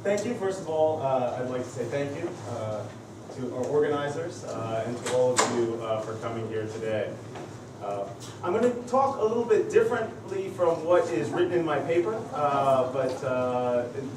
thank you. First of all, I'd like to say thank you to our organizers and to all of you for coming here today. I'm going to talk a little bit differently from what is written in my paper, but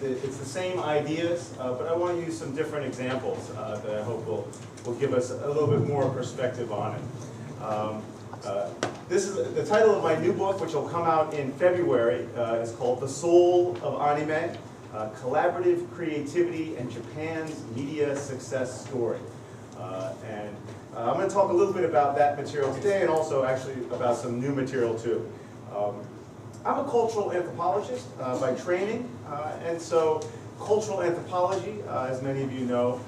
it's the same ideas, but I want to use some different examples that I hope will give us a little bit more perspective on it. This is the title of my new book, which will come out in February. Is called The Soul of Anime, Collaborative Creativity and Japan's Media Success Story. I'm going to talk a little bit about that material today and also actually about some new material too. I'm a cultural anthropologist by training, and so cultural anthropology, as many of you know,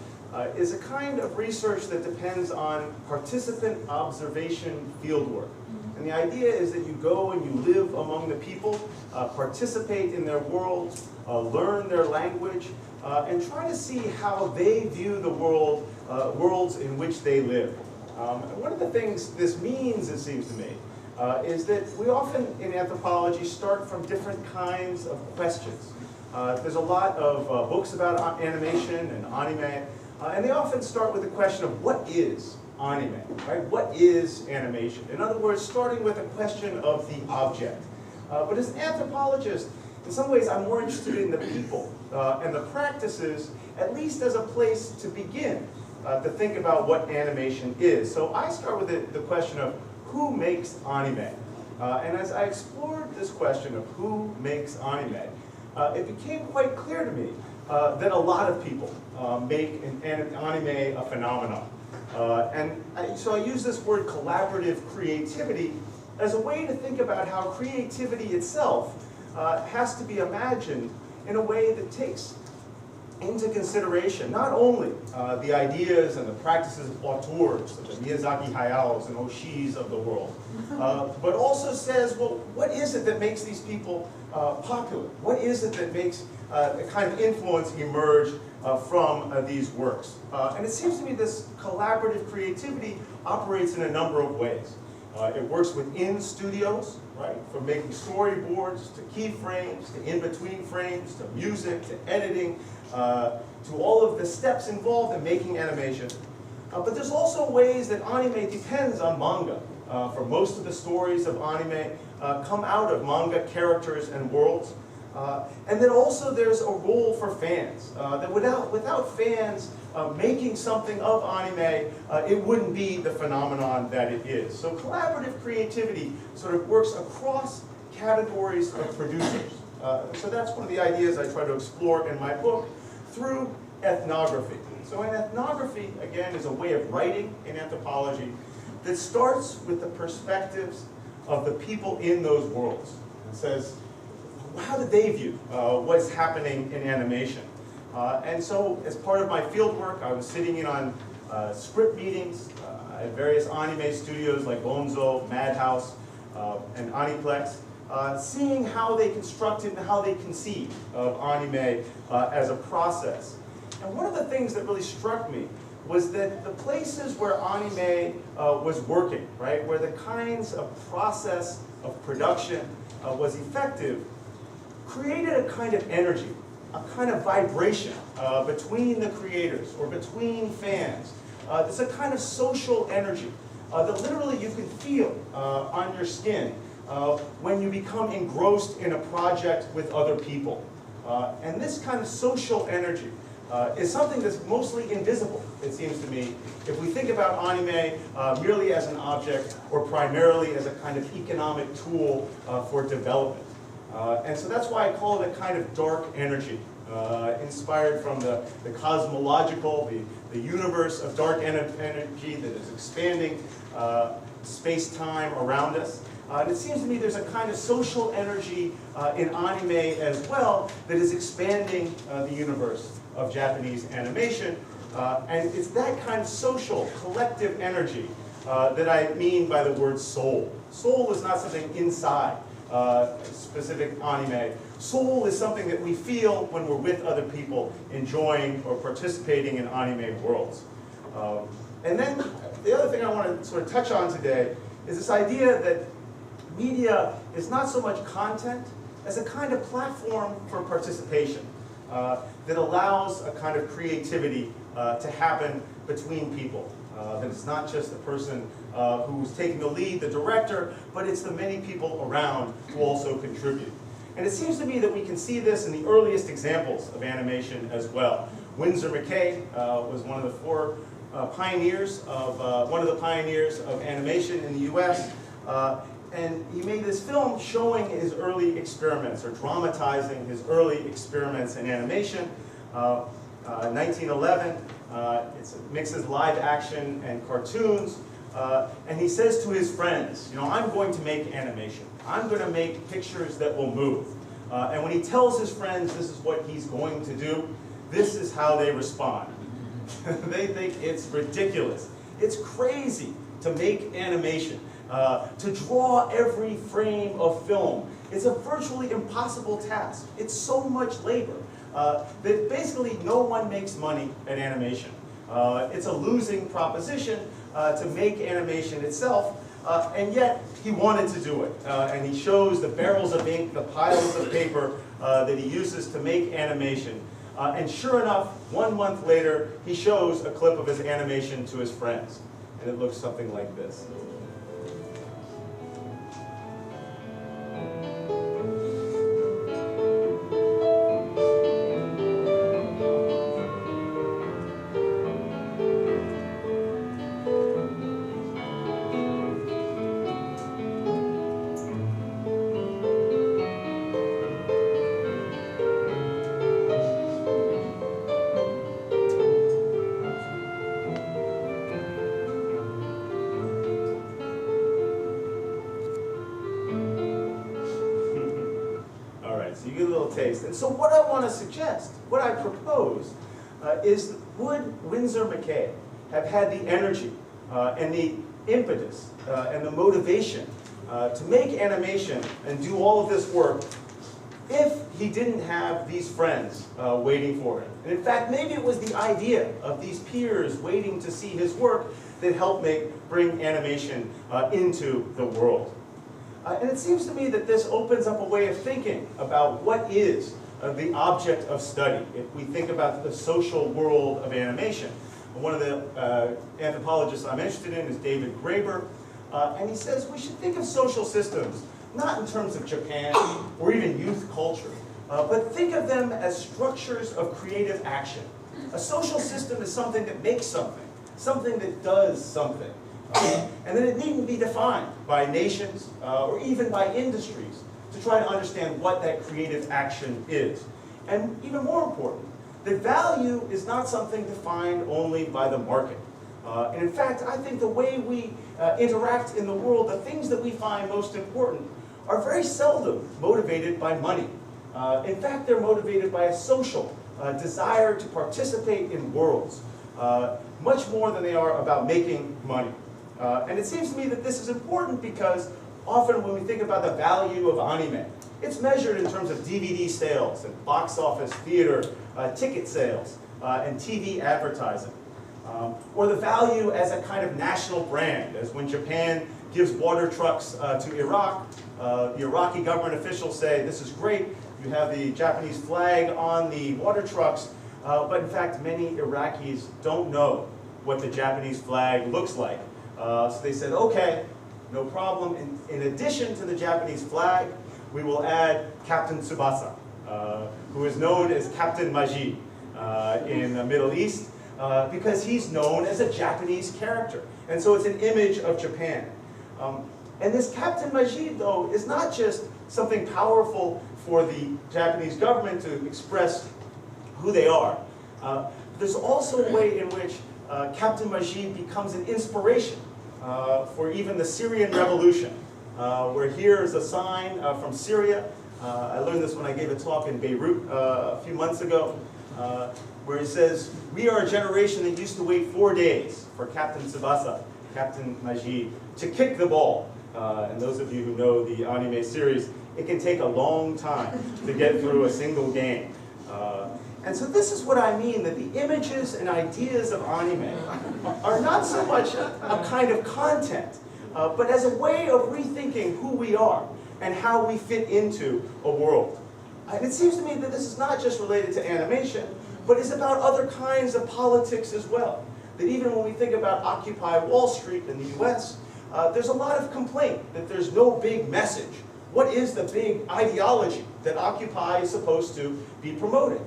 is a kind of research that depends on participant observation fieldwork. And the idea is that you go and you live among the people, participate in their world, learn their language, and try to see how they view the worlds in which they live. And one of the things this means, it seems to me, is that we often in anthropology start from different kinds of questions. There's a lot of books about animation and anime, and they often start with the question of what is anime, right? What is animation? In other words, starting with a question of the object. But as an anthropologist, in some ways I'm more interested in the people and the practices, at least as a place to begin to think about what animation is. So I start with the question of who makes anime? And as I explored this question of who makes anime, it became quite clear to me that a lot of people make anime a phenomenon. So I use this word collaborative creativity as a way to think about how creativity itself has to be imagined in a way that takes into consideration not only the ideas and the practices of auteurs, the Miyazaki Hayaos and Oshis of the world, but also says, well, what is it that makes these people popular? What is it that makes a kind of influence emerge from these works? And it seems to me this collaborative creativity operates in a number of ways. It works within studios, right? From making storyboards to keyframes to in-between frames to music to editing to all of the steps involved in making animation. But there's also ways that anime depends on manga. For most of the stories of anime come out of manga characters and worlds. And then also there's a role for fans. That without fans making something of anime, it wouldn't be the phenomenon that it is. So collaborative creativity sort of works across categories of producers. So that's one of the ideas I try to explore in my book through ethnography. So an ethnography, again, is a way of writing in anthropology that starts with the perspectives of the people in those worlds. It says, how did they view what's happening in animation? And so as part of my field work, I was sitting in on script meetings at various anime studios like Bonzo, Madhouse, and Aniplex, seeing how they constructed and how they conceived of anime as a process. And one of the things that really struck me was that the places where anime was working, right, where the kinds of process of production was effective, created a kind of energy, a kind of vibration between the creators or between fans. There's a kind of social energy that literally you can feel on your skin when you become engrossed in a project with other people. And this kind of social energy is something that's mostly invisible, it seems to me, if we think about anime merely as an object or primarily as a kind of economic tool for development. And so that's why I call it a kind of dark energy, inspired from the cosmological, the universe of dark energy that is expanding space-time around us. And it seems to me there's a kind of social energy in anime as well that is expanding the universe of Japanese animation. And it's that kind of social, collective energy that I mean by the word soul. Soul is not something inside specific anime. Soul is something that we feel when we're with other people enjoying or participating in anime worlds. And then the other thing I want to sort of touch on today is this idea that media is not so much content as a kind of platform for participation. that allows a kind of creativity to happen between people. That it's not just the person who's taking the lead, the director, but it's the many people around who also contribute. And it seems to me that we can see this in the earliest examples of animation as well. Winsor McCay was one of the four pioneers of animation in the U.S. And he made this film showing his early experiments, or dramatizing his early experiments in animation. 1911, it mixes live action and cartoons, and he says to his friends, you know, I'm going to make animation. I'm going to make pictures that will move. And when he tells his friends this is what he's going to do, this is how they respond. They think it's ridiculous. It's crazy to make animation, to draw every frame of film. It's a virtually impossible task. It's so much labor that basically no one makes money at animation. It's a losing proposition to make animation itself, and yet he wanted to do it. And he shows the barrels of ink, the piles of paper that he uses to make animation. And sure enough, 1 month later, he shows a clip of his animation to his friends. And it looks something like this. So you get a little taste. And so what I want to suggest, what I propose, is would Winsor McCay have had the energy and the impetus and the motivation to make animation and do all of this work if he didn't have these friends waiting for him? And in fact, maybe it was the idea of these peers waiting to see his work that helped bring animation into the world. And it seems to me that this opens up a way of thinking about what is the object of study. If we think about the social world of animation, one of the anthropologists I'm interested in is David Graeber, and he says we should think of social systems not in terms of Japan or even youth culture, but think of them as structures of creative action. A social system is something that makes something, something that does something. And then it needn't be defined by nations or even by industries to try to understand what that creative action is. And even more important, that value is not something defined only by the market. And in fact, I think the way we interact in the world, the things that we find most important, are very seldom motivated by money. In fact, they're motivated by a social desire to participate in worlds, much more than they are about making money. And it seems to me that this is important because often when we think about the value of anime, it's measured in terms of DVD sales and box office theater ticket sales and TV advertising. Or the value as a kind of national brand, as when Japan gives water trucks to Iraq, the Iraqi government officials say, this is great, you have the Japanese flag on the water trucks, but in fact many Iraqis don't know what the Japanese flag looks like. So they said, okay, no problem. In addition to the Japanese flag, we will add Captain Tsubasa, who is known as Captain Majid in the Middle East, because he's known as a Japanese character. And so it's an image of Japan. And this Captain Majid, though, is not just something powerful for the Japanese government to express who they are. There's also a way in which Captain Majid becomes an inspiration for even the Syrian revolution, where here is a sign from Syria. I learned this when I gave a talk in Beirut a few months ago, where it says, we are a generation that used to wait 4 days for Captain Tsubasa, Captain Majid, to kick the ball. And those of you who know the anime series, it can take a long time to get through a single game. And so this is what I mean, that the images and ideas of anime are not so much a kind of content, but as a way of rethinking who we are and how we fit into a world. And it seems to me that this is not just related to animation, but is about other kinds of politics as well. That even when we think about Occupy Wall Street in the US, there's a lot of complaint that there's no big message. What is the big ideology that Occupy is supposed to be promoting?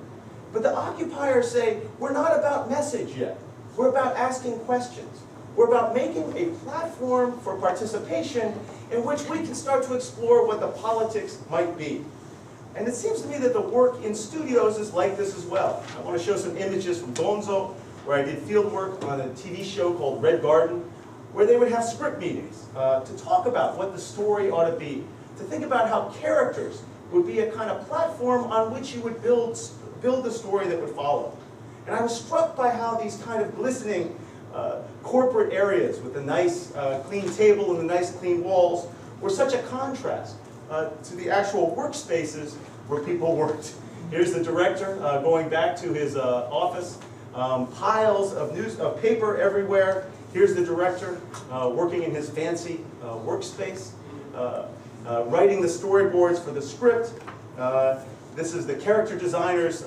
But the occupiers say, we're not about message yet. We're about asking questions. We're about making a platform for participation in which we can start to explore what the politics might be. And it seems to me that the work in studios is like this as well. I want to show some images from Gonzo, where I did field work on a TV show called Red Garden, where they would have script meetings to talk about what the story ought to be, to think about how characters would be a kind of platform on which you would build the story that would follow. And I was struck by how these kind of glistening corporate areas with the nice clean table and the nice clean walls were such a contrast to the actual workspaces where people worked. Here's the director going back to his office, piles of paper everywhere. Here's the director working in his fancy workspace, writing the storyboards for the script. This is the character designer's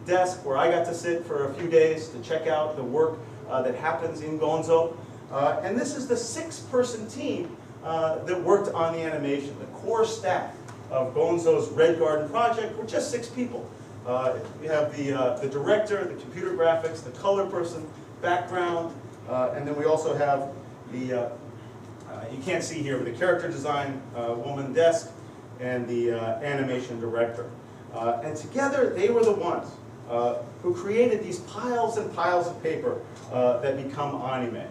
desk where I got to sit for a few days to check out the work that happens in Gonzo. And this is the 6-person team that worked on the animation. The core staff of Gonzo's Red Garden project were just 6 people. We have the director, the computer graphics, the color person, background, and then we also have the, you can't see here, but the character design woman desk and the animation director. And together they were the ones who created these piles and piles of paper that become anime.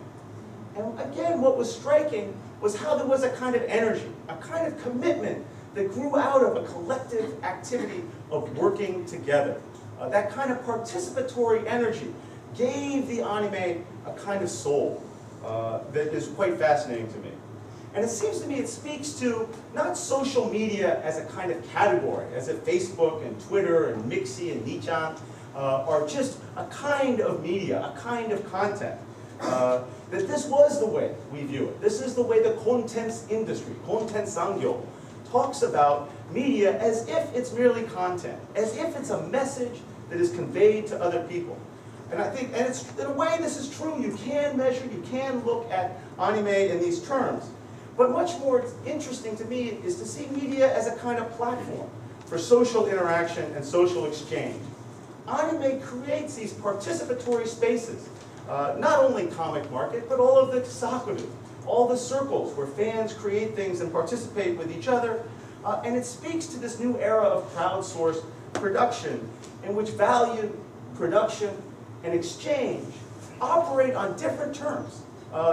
And again, what was striking was how there was a kind of energy, a kind of commitment that grew out of a collective activity of working together. That kind of participatory energy gave the anime a kind of soul that is quite fascinating to me. And it seems to me it speaks to not social media as a kind of category, as if Facebook and Twitter and Mixi and Nichan are just a kind of media, a kind of content. That this was the way we view it. This is the way the content industry, content sangyo, talks about media as if it's merely content, as if it's a message that is conveyed to other people. And I think, and it's, in a way this is true, you can measure, you can look at anime in these terms. But much more interesting to me is to see media as a kind of platform for social interaction and social exchange. Anime creates these participatory spaces, not only comic market, but all of the sakura, all the circles where fans create things and participate with each other. And it speaks to this new era of crowdsourced production in which value, production, and exchange operate on different terms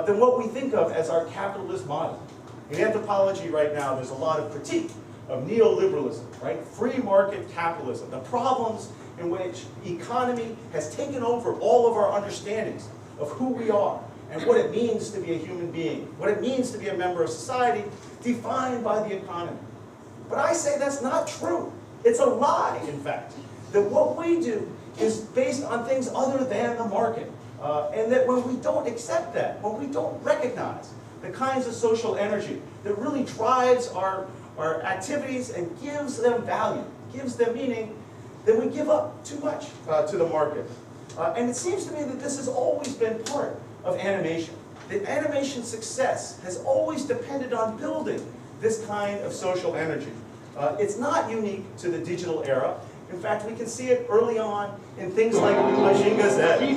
than what we think of as our capitalist model. In anthropology right now, there's a lot of critique of neoliberalism, right? Free market capitalism, the problems in which economy has taken over all of our understandings of who we are and what it means to be a human being, what it means to be a member of society, defined by the economy. But I say that's not true. It's a lie, in fact, that what we do is based on things other than the market. And that when we don't accept that, when we don't recognize the kinds of social energy that really drives our activities and gives them value, gives them meaning, then we give up too much to the market. And it seems to me that this has always been part of animation. That animation success has always depended on building this kind of social energy. It's not unique to the digital era. In fact, we can see it early on in things like Mazinga Z.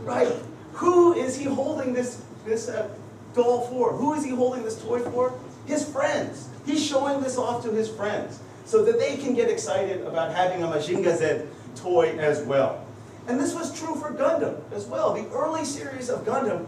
Right? Who is he holding this doll for? Who is he holding this toy for? His friends. He's showing this off to his friends so that they can get excited about having a Mazinga Z toy as well. And this was true for Gundam as well. The early series of Gundam